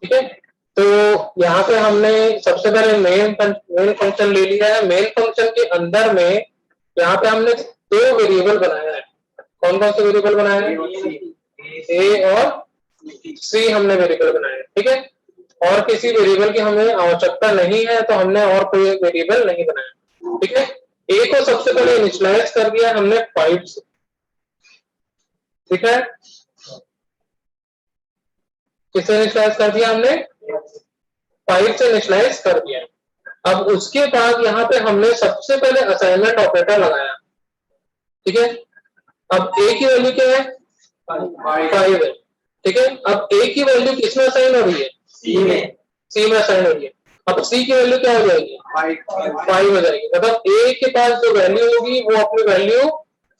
ठीक है, तो यहाँ पे हमने सबसे पहले मेन फंक्शन ले लिया है। मेन फंक्शन के अंदर में यहाँ पे हमने दो वेरिएबल बनाया है। कौन कौन से वेरिएबल बनाया है? ए और सी हमने वेरिएबल बनाया है। ठीक है, और किसी वेरिएबल की हमें आवश्यकता नहीं है, तो हमने और कोई वेरिएबल नहीं बनाया। ठीक है, ए को सबसे पहले इनिशियलाइज कर दिया हमने 5 से। ठीक है, किसे इनिशियलाइज कर दिया हमने? 5 से इनिशियलाइज कर दिया। अब उसके बाद यहाँ पे हमने सबसे पहले असाइनमेंट ऑपरेटर लगाया। ठीक है, अब ए की वैल्यू क्या है? 5 है। ठीक है, अब ए की वैल्यू किसमें असाइन हो रही है? सी में असाइन हो रही है। अब सी की वैल्यू क्या हो जाएगी? 5 हो जाएगी। मतलब ए के पास जो वैल्यू होगी वो अपनी वैल्यू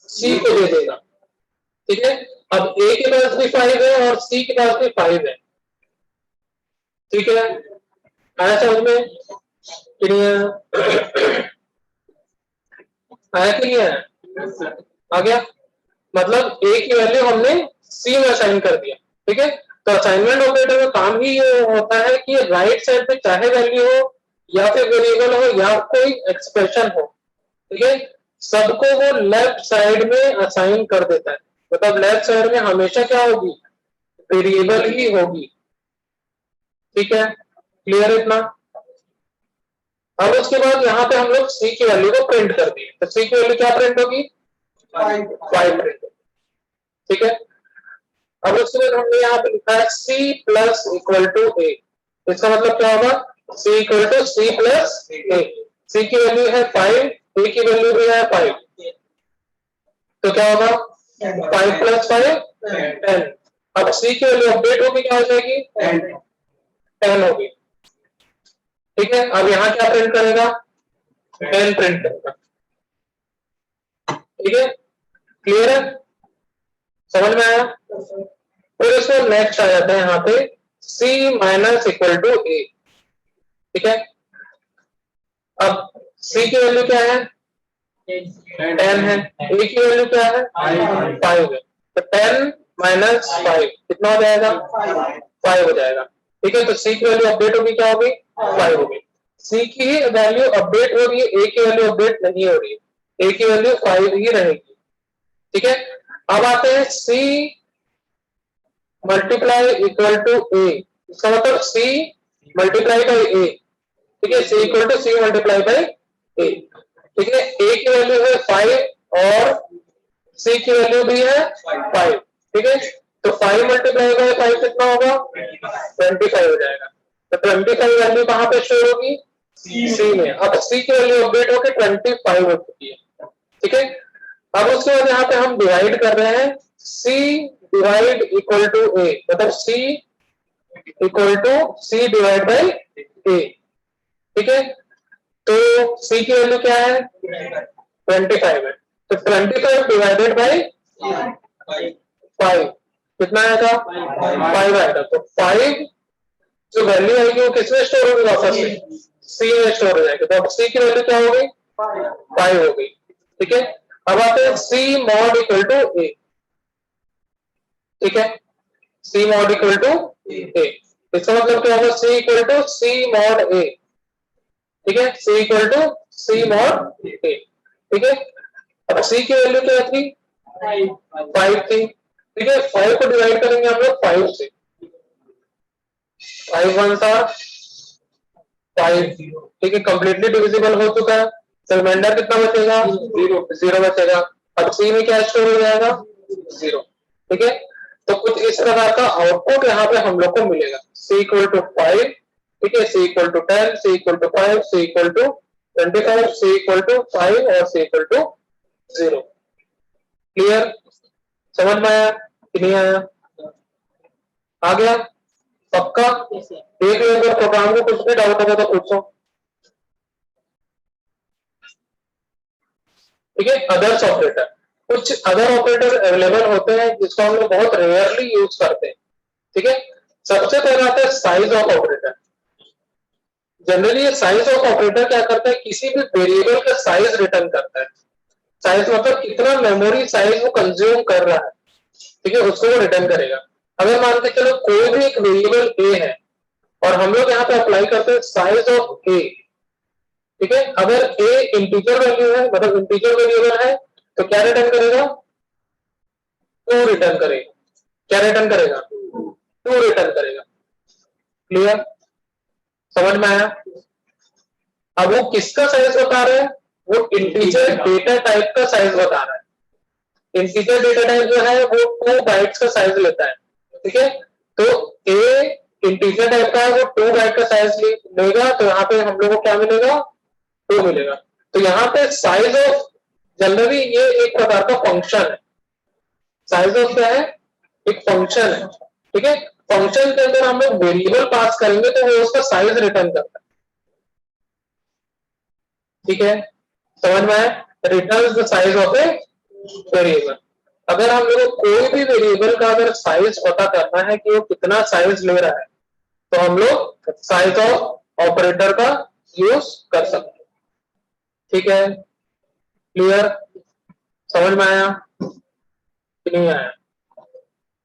सी को दे देगा। ठीक है, अब ए के पास भी 5 है और सी के पास भी 5 है। ठीक है, आया समझ में? आया कि नहीं आया? आ गया। मतलब ए की वैल्यू हमने सी में असाइन कर दिया। ठीक है, तो असाइनमेंट ऑपरेटर का काम ही ये होता है कि राइट साइड पे चाहे वैल्यू हो या फिर वेरिएबल हो या कोई एक्सप्रेशन हो, ठीक है, सबको वो लेफ्ट साइड में असाइन कर देता है। मतलब लेफ्ट साइड में हमेशा क्या होगी? वेरिएबल ही होगी। ठीक है, क्लियर इतना? अब उसके बाद यहाँ पे हम लोग सी की वैल्यू को प्रिंट कर दिए, तो सी की वैल्यू क्या प्रिंट होगी? 5 प्रिंट। ठीक है, अब उसके बाद हमने यहाँ पे लिखा है C plus equal to A. इसका मतलब क्या होगा? सी इक्वल टू सी प्लस ए। सी की वैल्यू है 5, ए की वैल्यू भी है 5, तो क्या होगा? 5 प्लस 5 10। अब सी की वैल्यू अपडेट होगी, क्या हो जाएगी? 10 होगी। ठीक है, अब यहाँ क्या प्रिंट करेगा? 10 प्रिंट करेगा। ठीक है, क्लियर है? समझ में आया? फिर इसमें नेक्स्ट आ जाता है यहाँ पे c माइनस इक्वल टू ए। ठीक है, अब c की वैल्यू क्या है? 10 है। a की वैल्यू क्या है? 5 है। तो 10 माइनस 5 कितना हो जाएगा? 5 हो जाएगा। ठीक है, तो c की वैल्यू अपडेट होगी, क्या होगी? 5 होगी। c की ही वैल्यू अपडेट हो रही है, a की वैल्यू अपडेट नहीं हो रही है। a की वैल्यू 5 ही रहेगी। ठीक है, अब आते हैं c multiply equal to A. इसका मतलब c मल्टीप्लाई बाई ए। ठीक है, c equal to C multiply by A. ठीक है, a की वैल्यू है 5 और c की वैल्यू भी है 5। ठीक है, तो 5 मल्टीप्लाई बाई 5 कितना होगा? 25 हो जाएगा। तो 25 वैल्यू कहाँ पे शो होगी? c में। अब c की वैल्यू अपडेट होकर 25 हो चुकी है। ठीक है, अब उसके बाद यहाँ पे हम डिवाइड कर रहे हैं c divide equal to A, मतलब c equal to c divide by A. ठीक है, तो c की वैल्यू क्या है? 25 है। तो 25 डिवाइडेड बाई 5 कितना आएगा? 5 आएगा। तो 5 जो वैल्यू आएगी वो किसमें स्टोर होगी? वापस से c में स्टोर हो जाएगी। तो अब c की वैल्यू क्या हो गई? 5 हो गई। ठीक है, अब आते हैं c mod equal to a। ठीक है, c mod equal to a। इसका मतलब क्या होगा? c equal to c mod a। ठीक है, c equal to c mod a। ठीक है, अब c की वैल्यू क्या थी? 5 थी। ठीक है, 5 को डिवाइड करेंगे हम लोग 5 से। 5 वन था 5। ठीक है, कंप्लीटली डिविजिबल हो चुका है। तो रिमाइंडर कितना बचेगा? 0 बचेगा। अब c में क्या स्टोर हो जाएगा? 0। ठीक है, तो कुछ इस प्रकार का आउटपुट यहाँ पे हम लोग को मिलेगा। c इक्वल टू 5, ठीक है, c equal to 10, c equal to 5, c equal to 25, c equal to 5 और c इक्वल टू 0। क्लियर? समझ में आया कि नहीं आया? आ गया पक्का? एक अगर प्रोग्राम को कुछ भी डाउट होगा तो पूछो। ठीक है, अदर्स ऑपरेटर, कुछ अदर ऑपरेटर अवेलेबल होते हैं जिसको हम लोग बहुत रेयरली यूज करते हैं। ठीक है, सबसे पहला आता है साइज ऑफ ऑपरेटर। जनरली ये साइज ऑफ ऑपरेटर क्या करता है? किसी भी वेरिएबल का साइज रिटर्न करता है। साइज मतलब कितना मेमोरी साइज वो कंज्यूम कर रहा है। ठीक है, उसको वो रिटर्न करेगा। अगर मान के चलो कोई भी एक वेरिएबल ए है, और हम लोग यहाँ पे अप्लाई करते हैं साइज ऑफ ए। ठीक है, अगर ए इंटीजर वैल्यू है, मतलब इंटीजर वेरिएबल है, तो क्या रिटर्न करेगा? 2 रिटर्न करेगा। क्या रिटर्न करेगा? 2 रिटर्न करेगा। क्लियर? समझ में आया? अब वो किसका साइज बता रहा है? वो इंटीजर डेटा टाइप का साइज बता रहा है। इंटीजर डेटा टाइप जो है वो 2 बाइट्स का साइज लेता है। ठीक है, तो ए इंटीजर टाइप का है, वो 2 बाइट का साइज लेगा, तो यहाँ पे हम लोग को क्या मिलेगा? 2 मिलेगा। तो यहाँ पे साइज ऑफ, जनरली ये एक प्रकार का फंक्शन है। साइज ऑफ क्या है? एक फंक्शन है। ठीक है, फंक्शन के अंदर हम लोग वेरिएबल पास करेंगे तो वो उसका साइज रिटर्न करता है। ठीक है, समझ में आया? Return the size of a variable. अगर हम लोग कोई भी वेरिएबल का अगर साइज पता करना है कि वो कितना साइज ले रहा है, तो हम लोग साइज ऑफ ऑपरेटर का यूज कर सकते हैं। ठीक है, क्लियर? समझ में आया कि नहीं आया?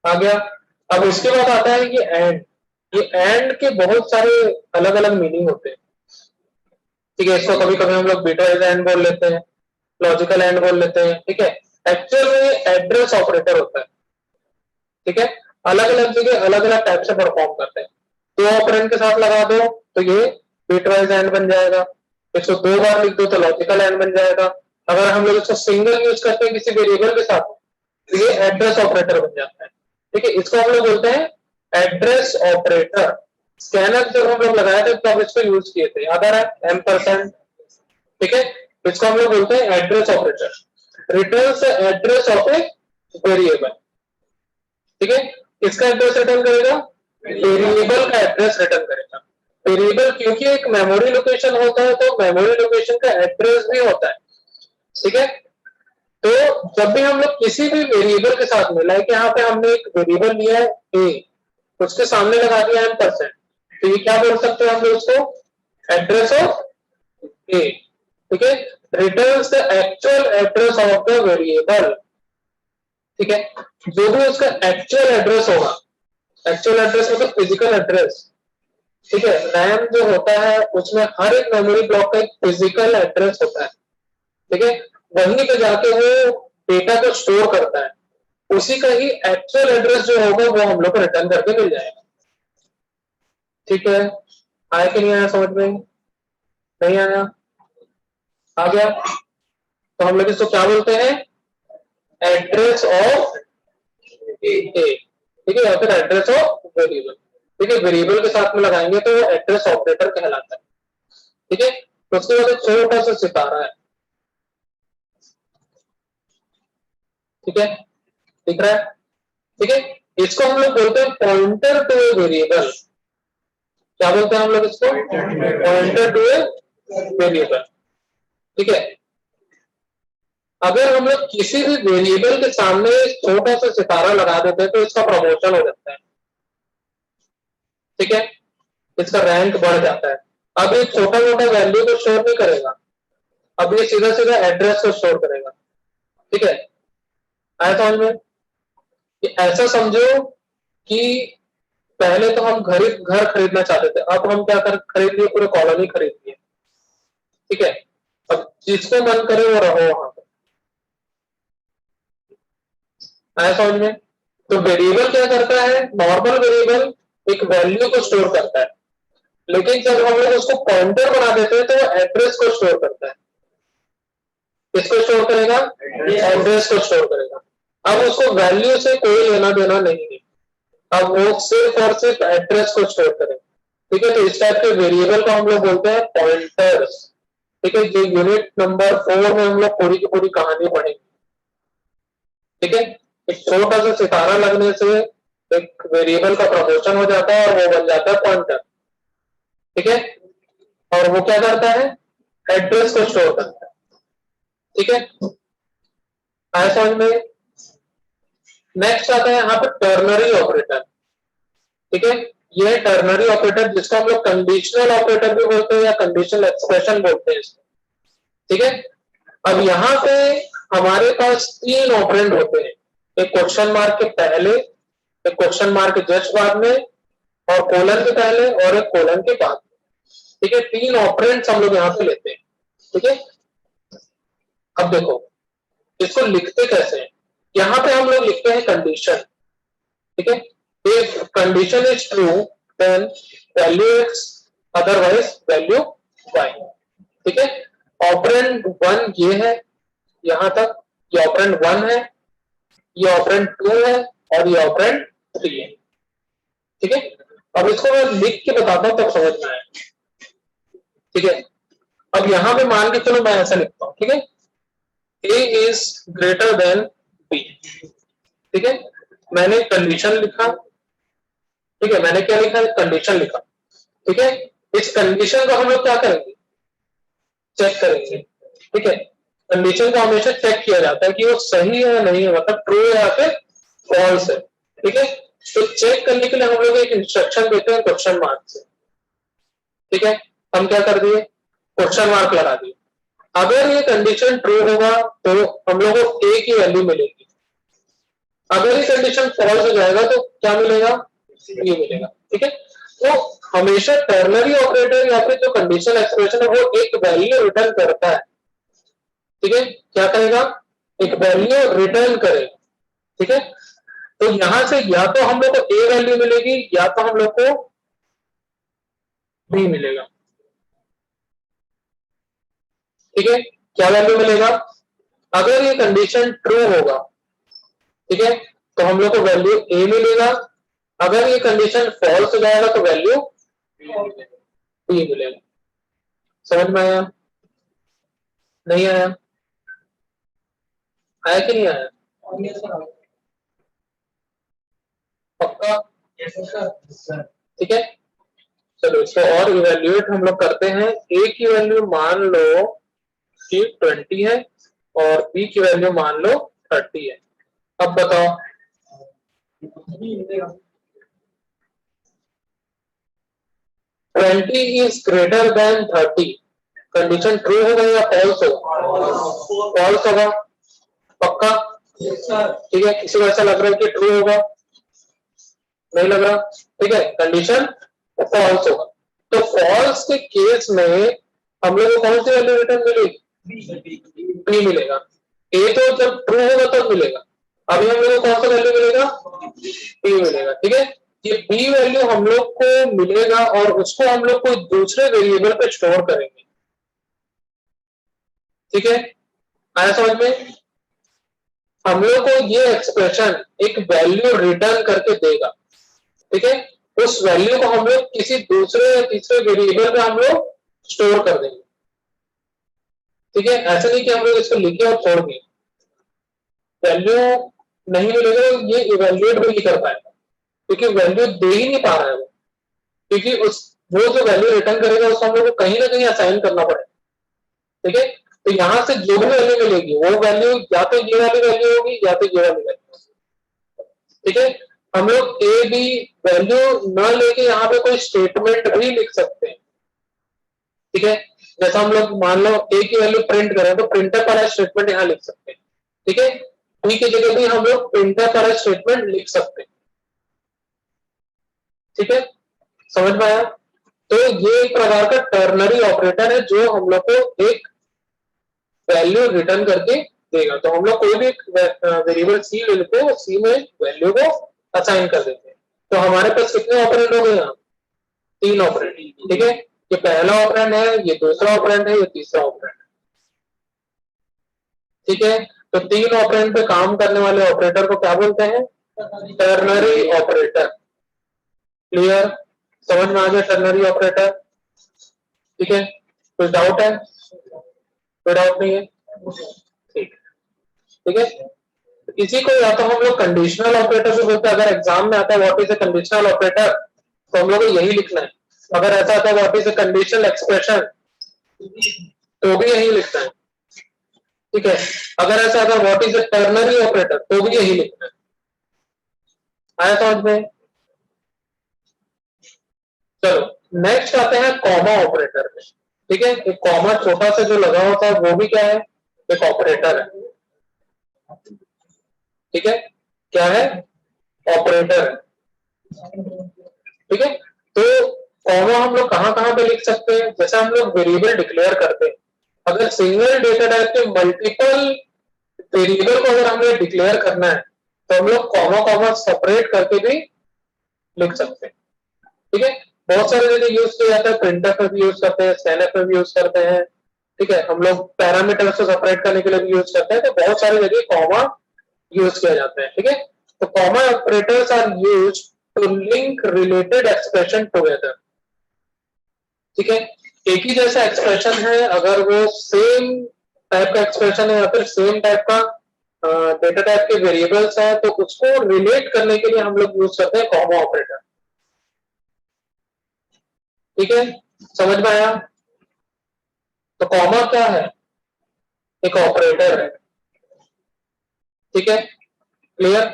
आ गया। अब इसके बाद आता है ये एंड। ये एंड के बहुत सारे अलग अलग मीनिंग होते हैं। ठीक है, इसको कभी कभी हम लोग बिटवाइज एंड बोल लेते हैं, लॉजिकल एंड बोल लेते हैं। ठीक है, एक्चुअल में एड्रेस ऑपरेटर होता है। ठीक है, अलग अलग जगह अलग अलग टाइप से परफॉर्म करते हैं। 2 ऑपरेंड के साथ लगा दो तो ये बिटवाइज एंड बन जाएगा। इसको 2 बार लिख दो तो लॉजिकल एंड बन जाएगा। अगर हम लोग इसको सिंगल यूज करते हैं किसी वेरिएबल के साथ, तो ये एड्रेस ऑपरेटर बन जाता है। ठीक है, इसको हम लोग बोलते हैं एड्रेस ऑपरेटर। स्कैनर जब हम लोग लगाए थे तब इसको यूज किए थे, याद आ रहा है? M%। ठीक है, इसको हम लोग बोलते हैं address operator. Returns address of A variable. ठीक है, किसका एड्रेस रिटर्न करेगा? वेरिएबल का एड्रेस रिटर्न करेगा। वेरिएबल क्योंकि एक मेमोरी लोकेशन होता है, तो मेमोरी लोकेशन का एड्रेस भी होता है। ठीक है, तो जब भी हम लोग किसी भी वेरिएबल के साथ में, लाइक यहाँ पे हमने एक वेरिएबल लिया है ए, उसके सामने लगा दिया M%, तो ये क्या बोल सकते हैं हम लोग उसको? एड्रेस ऑफ ए। ठीक है, returns the actual address of the variable. ठीक है, जो भी उसका एक्चुअल एड्रेस होगा, एक्चुअल एड्रेस मतलब फिजिकल एड्रेस। ठीक है, रैम जो होता है उसमें हर एक मेमोरी ब्लॉक का एक फिजिकल एड्रेस होता है। ठीक है, वहीं पे जाके वो डेटा को स्टोर करता है, उसी का ही एक्चुअल एड्रेस जो होगा वो हम लोग को रिटर्न करके मिल जाएगा। ठीक है, आया कि नहीं आया समझ में? नहीं आया? आ गया। तो हम लोग इसको क्या बोलते हैं? एड्रेस ऑफ ए। ठीक है, या फिर एड्रेस ऑफ वेरिएबल। ठीक है, वेरिएबल के साथ में लगाएंगे तो वो एड्रेस ऑपरेटर कहलाता है। ठीक है, तो उसके बाद छोटा सा सितारा है। ठीक है, दिख रहा है? ठीक है, इसको हम लोग बोलते हैं पॉइंटर टू ए वेरिएबल। क्या बोलते हैं हम लोग इसको? Pointer to a variable. ठीक है, अगर हम लोग किसी भी वेरिएबल के सामने छोटा सा सितारा लगा देते हैं तो इसका प्रमोशन हो जाता है। ठीक है, इसका रैंक बढ़ जाता है। अब ये छोटा मोटा वैल्यू को स्टोर नहीं करेगा, अब ये सीधा सीधा एड्रेस को स्टोर करेगा। ठीक है, आया समझ में? ऐसा समझो कि पहले तो हम घर खरीदना चाहते थे, अब हम क्या खरीद लिए? पूरे कॉलोनी खरीद लिए। ठीक है, अब जिसको मन करे वो रहो वहां पे। आया समझ में? तो वेरिएबल क्या करता है? नॉर्मल वेरिएबल एक वैल्यू को स्टोर करता है, लेकिन जब हम लोग उसको पॉइंटर बना देते हैं तो वो एड्रेस को स्टोर करता है। किसको स्टोर करेगा? एड्रेस को स्टोर करेगा। अब उसको वैल्यू से कोई लेना देना नहीं है, अब वो सिर्फ और सिर्फ एड्रेस को स्टोर करेगा। ठीक है, तो इस टाइप के वेरिएबल को हम लोग बोलते हैं पॉइंटर्स। ठीक है, जो यूनिट नंबर 4 में हम लोग पूरी की पूरी कहानी पढ़ेंगे। ठीक है, एक छोटा सा सितारा लगने से एक वेरिएबल का प्रमोशन हो जाता है और वो बन जाता है पॉइंटर। ठीक है, और वो क्या करता है? एड्रेस को स्टोर करता है। ठीक है, आया समझ में? नेक्स्ट आता है यहाँ पे टर्नरी ऑपरेटर। ठीक है, ये टर्नरी ऑपरेटर जिसको हम लोग कंडीशनल ऑपरेटर भी बोलते हैं या कंडीशनल एक्सप्रेशन बोलते हैं इसको। ठीक है, अब यहाँ पे हमारे पास 3 ऑपरेंड होते हैं, एक क्वेश्चन मार्क के पहले, एक क्वेश्चन मार्क के जस्ट बाद में, और कोलन के पहले और एक कोलन के बाद। ठीक है, 3 ऑपरेंड्स हम लोग यहाँ पे लेते हैं। ठीक है, अब देखो इसको लिखते कैसे हैं। यहाँ पे हम लोग लिखते हैं कंडीशन। ठीक है, if condition is true then value X, otherwise value Y. ठीक है, ऑपरेंड 1 ये है, यहां तक ये ऑपरेंड 1 है, ये ऑपरेंड 2 है और ये ऑपरेंड 3 है। ठीक है, अब इसको मैं लिख के बताता हूं तब समझ में आए। ठीक है, अब यहां पे मान के चलो मैं ऐसा लिखता हूं। ठीक है, a is greater than b। ठीक है, मैंने कंडीशन लिखा। ठीक है, मैंने क्या लिखा, कंडीशन लिखा। ठीक है, इस कंडीशन को हम लोग क्या करेंगे, चेक करेंगे। ठीक है, कंडीशन को हमेशा चेक किया जाता है कि वो सही है या नहीं है, मतलब ट्रू है या फिर फॉल्स है। ठीक है, तो चेक करने के लिए हम लोग एक इंस्ट्रक्शन देते हैं क्वेश्चन मार्क से। ठीक है, हम क्या कर दिए, क्वेश्चन मार्क लगा दिए। अगर ये कंडीशन ट्रू होगा तो हम लोग को ए की वैल्यू मिलेगी, अगर ये कंडीशन फॉल्स हो जाएगा तो क्या मिलेगा, बी मिलेगा। ठीक है, तो हमेशा टर्नरी ऑपरेटर या फिर जो कंडीशन एक्सप्रेशन है वो एक वैल्यू रिटर्न करता है। ठीक है, क्या करेगा, एक वैल्यू रिटर्न करेगा। ठीक है, तो यहां से या तो हम लोग को ए वैल्यू मिलेगी या तो हम लोग को बी मिलेगा। ठीक है, क्या वैल्यू मिलेगा, अगर ये कंडीशन ट्रू होगा, ठीक है, तो हम लोग को वैल्यू ए मिलेगा, अगर ये कंडीशन फॉल्स हो जाएगा तो वैल्यू बी मिलेगा। समझ में आया, नहीं आया, आया कि नहीं आया, पक्का। ठीक है, चलो इसको और इवेल्युएट हम लोग करते हैं। ए की वैल्यू मान लो कि 20 है और बी की वैल्यू मान लो 30 है। अब बताओ, 20 is greater than 30, condition true होगा या फॉल्स होगा, फॉल्स होगा, पक्का। ठीक है, किसी को ऐसा लग रहा है कि ट्रू होगा, नहीं लग रहा। ठीक है, कंडीशन फॉल्स होगा, तो फॉल्स के केस में हम लोग को कौन सी वैल्यू रिटर्न मिलेगी, बी मिलेगा। ए तो जब ट्रू होगा तब मिलेगा, अभी हम लोग को कौन सा वैल्यू मिलेगा, बी मिलेगा। ठीक है, ये बी वैल्यू हम लोग को मिलेगा और उसको हम लोग कोई दूसरे वेरिएबल पे स्टोर करेंगे। ठीक है, आया समझ में, हम लोग को ये एक्सप्रेशन एक वैल्यू रिटर्न करके देगा। ठीक है, उस वैल्यू को हम लोग किसी दूसरे या तीसरे वेरिएबल पे हम लोग स्टोर कर देंगे। ठीक है, ऐसा नहीं कि हम लोग इसको लिखे और छोड़ दिए, वैल्यू नहीं मिलेगा, ये इवेल्युएट भी नहीं कर पाएगा क्योंकि वैल्यू दे ही नहीं पा रहा है वो, क्योंकि उस वो जो वैल्यू रिटर्न करेगा उसको हम लोग को कहीं ना कहीं असाइन करना पड़ेगा। ठीक है, तो यहां से जो भी वैल्यू मिलेगी वो वैल्यू या तो ये वाली वैल्यू होगी या तो ये वाली वैल्यू। ठीक है, हम लोग ए बी वैल्यू न लेके यहाँ पे कोई स्टेटमेंट भी लिख सकते हैं। ठीक है, जैसा हम लोग मान लो ए की वैल्यू प्रिंट करें तो प्रिंटर वाला स्टेटमेंट यहाँ लिख सकते हैं। ठीक है, बी की जगह भी हम लोग प्रिंटर वाला स्टेटमेंट लिख सकते हैं। ठीक है, समझ में आया, तो ये एक प्रकार का टर्नरी ऑपरेटर है जो हम लोग को एक वैल्यू रिटर्न करके देगा। तो हम लोग कोई भी वेरिएबल सी ले लेते हैं और सी में वैल्यू को असाइन कर देते हैं। तो हमारे पास कितने ऑपरेंड हो गए यहाँ, 3 ऑपरेंड। ठीक है, ये पहला ऑपरेंड है, ये दूसरा ऑपरेंड है, ये तीसरा ऑपरेंड है। ठीक है, तो 3 ऑपरेंड पे काम करने वाले ऑपरेटर को क्या बोलते हैं, टर्नरी ऑपरेटर। क्लियर, समझ में आ गया टर्नरी ऑपरेटर। ठीक है, कोई डाउट है, कोई डाउट नहीं है, ठीक। ठीक है, इसी को या तो हम लोग कंडीशनल ऑपरेटर से बोलते हैं। अगर एग्जाम में आता है what is a conditional operator तो हम लोग को यही लिखना है। अगर ऐसा आता है what is a conditional expression तो भी यही लिखना है। ठीक है, अगर ऐसा आता है what is a ternary operator तो भी यही लिखना है। आया समझ में, चलो नेक्स्ट आते हैं कॉमा ऑपरेटर में। ठीक है, एक कॉमा छोटा सा जो लगा होता है वो भी क्या है, एक ऑपरेटर है। ठीक है, क्या है, ऑपरेटर है। ठीक है। तो कॉमा हम लोग कहाँ कहाँ पे लिख सकते हैं, जैसे हम लोग वेरिएबल डिक्लेयर करते हैं, अगर सिंगल डेटा टाइप के मल्टीपल वेरिएबल को अगर हमें डिक्लेयर करना है तो हम लोग कॉमा कॉमा सेपरेट करके भी लिख सकते हैं। ठीक है, बहुत सारे जगह यूज किया जाता है, प्रिंटफ में भी यूज करते हैं, स्कैनफ में भी यूज करते हैं। ठीक है, हम लोग पैरामीटर्स को सेपरेट करने के लिए भी यूज करते हैं, तो बहुत सारी जगह कॉमा यूज किया जाता है। ठीक है, तो comma operators are use to link related expression together. ठीक है, एक ही जैसा एक्सप्रेशन है, अगर वो सेम टाइप का एक्सप्रेशन है या फिर सेम टाइप का डेटा टाइप के वेरिएबल्स है, तो उसको रिलेट करने के लिए हम लोग यूज करते हैं कॉमा ऑपरेटर। ठीक है, समझ में आया? तो कॉमा क्या है? एक ऑपरेटर है। ठीक है, क्लियर?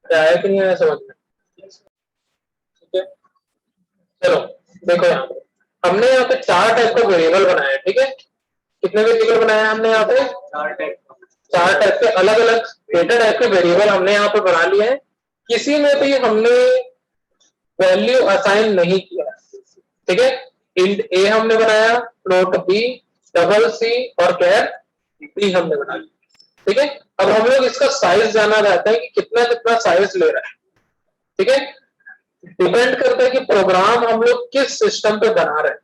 क्या है कि नहीं आया समझ में? ठीक है, चलो देखो यहाँ पे हमने यहाँ पे 4 टाइप का वेरिएबल बनाया है। ठीक है, कितने वेरिएबल बनाया हमने यहाँ पे? 4 टाइप के अलग अलग डेटा टाइप के वेरिएबल हमने यहाँ पे बना लिए हैं। किसी में भी हमने वैल्यू असाइन नहीं किया। ठीक है, इंट ए हमने बनाया, फ्लोट बी, डबल सी और कैर बी हमने बना लिया। ठीक है, अब हम लोग इसका साइज जाना चाहते हैं कि कितना कितना साइज ले रहा है। ठीक है, डिपेंड करता है कि प्रोग्राम हम लोग किस सिस्टम पे बना रहे हैं।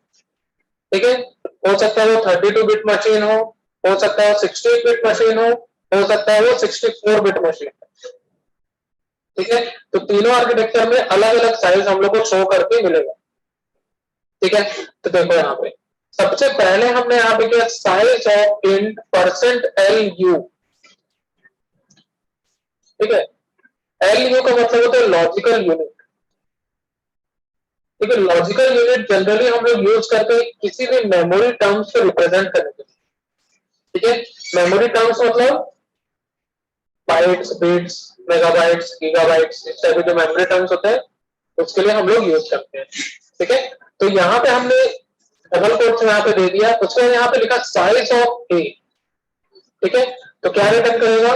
ठीक है, हो सकता है वो 32 बिट मशीन हो सकता है वो 68 बिट मशीन हो सकता है वो 64 बिट मशीन। ठीक है, तो तीनों आर्किटेक्चर में अलग अलग साइज हम लोग को शो करके मिलेगा। ठीक है, तो देखो यहाँ पे सबसे पहले हमने यहाँ पे किया साइज ऑफ इंट %LU। ठीक है, LU का मतलब होता है लॉजिकल यूनिट। ठीक है, लॉजिकल यूनिट जनरली हम लोग यूज करते हैं किसी भी मेमोरी टर्म्स को रिप्रेजेंट करने के लिए। ठीक है, मेमोरी टर्म्स मतलब बाइट्स, बिट्स, मेगाबाइट्स, गीगाबाइट्स, इस टाइप के जो मेमोरी टर्म्स होते हैं उसके लिए हम लोग यूज करते हैं। ठीक है, तो यहाँ पे हमने डबल कोट्स यहाँ पे दे दिया, उसमें यहाँ पे लिखा साइज ऑफ ए। ठीक है, तो क्या रिटर्न करेगा?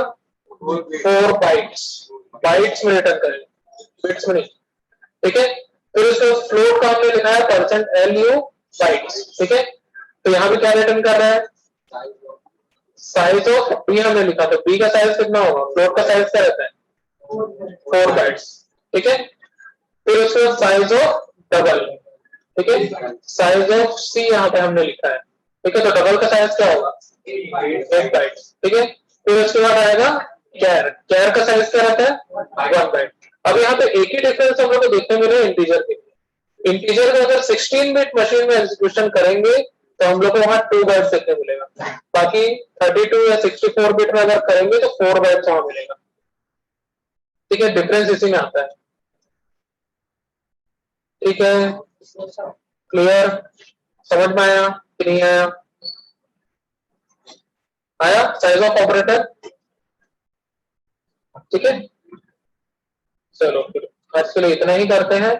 4 बाइट्स, बाइट्स में रिटर्न करेगा, बिट्स में नहीं। ठीक है, फिर उसको फ्लोट का हमने लिखा है %LU बाइट्स। ठीक है, तो यहाँ पे क्या रिटर्न कर रहा है? साइज ऑफ बी हमने लिखा, तो बी का साइज कितना होगा? फ्लोट का साइज क्या रहता है? 4 बाइट्स। ठीक है, फिर उसको साइज ऑफ डबल। ठीक है, साइज ऑफ सी यहाँ पे हमने लिखा है। ठीक है, तो डबल का साइज क्या होगा? 8 बाइट्स। ठीक है, फिर उसके बाद आएगा कैर, कैर का साइज क्या रहता है? 1 बाइट। अब यहाँ पे एक ही डिफरेंस हम लोग को देखने मिले इंटीजर के। इंटीजर को अगर 16 बिट मशीन में एग्जीक्यूशन करेंगे तो हम लोग को वहां 2 बाइट्स देखने मिलेगा, बाकी 32 या 64 बिट में अगर करेंगे तो 4 बाइट्स वहां मिलेगा। ठीक है, डिफरेंस इसी में आता है। ठीक है, क्लियर? समझ में आया कि नहीं आया? आया साइज ऑफ ऑपरेटर? ठीक है, चलो फिर आज के लिए इतना ही करते हैं।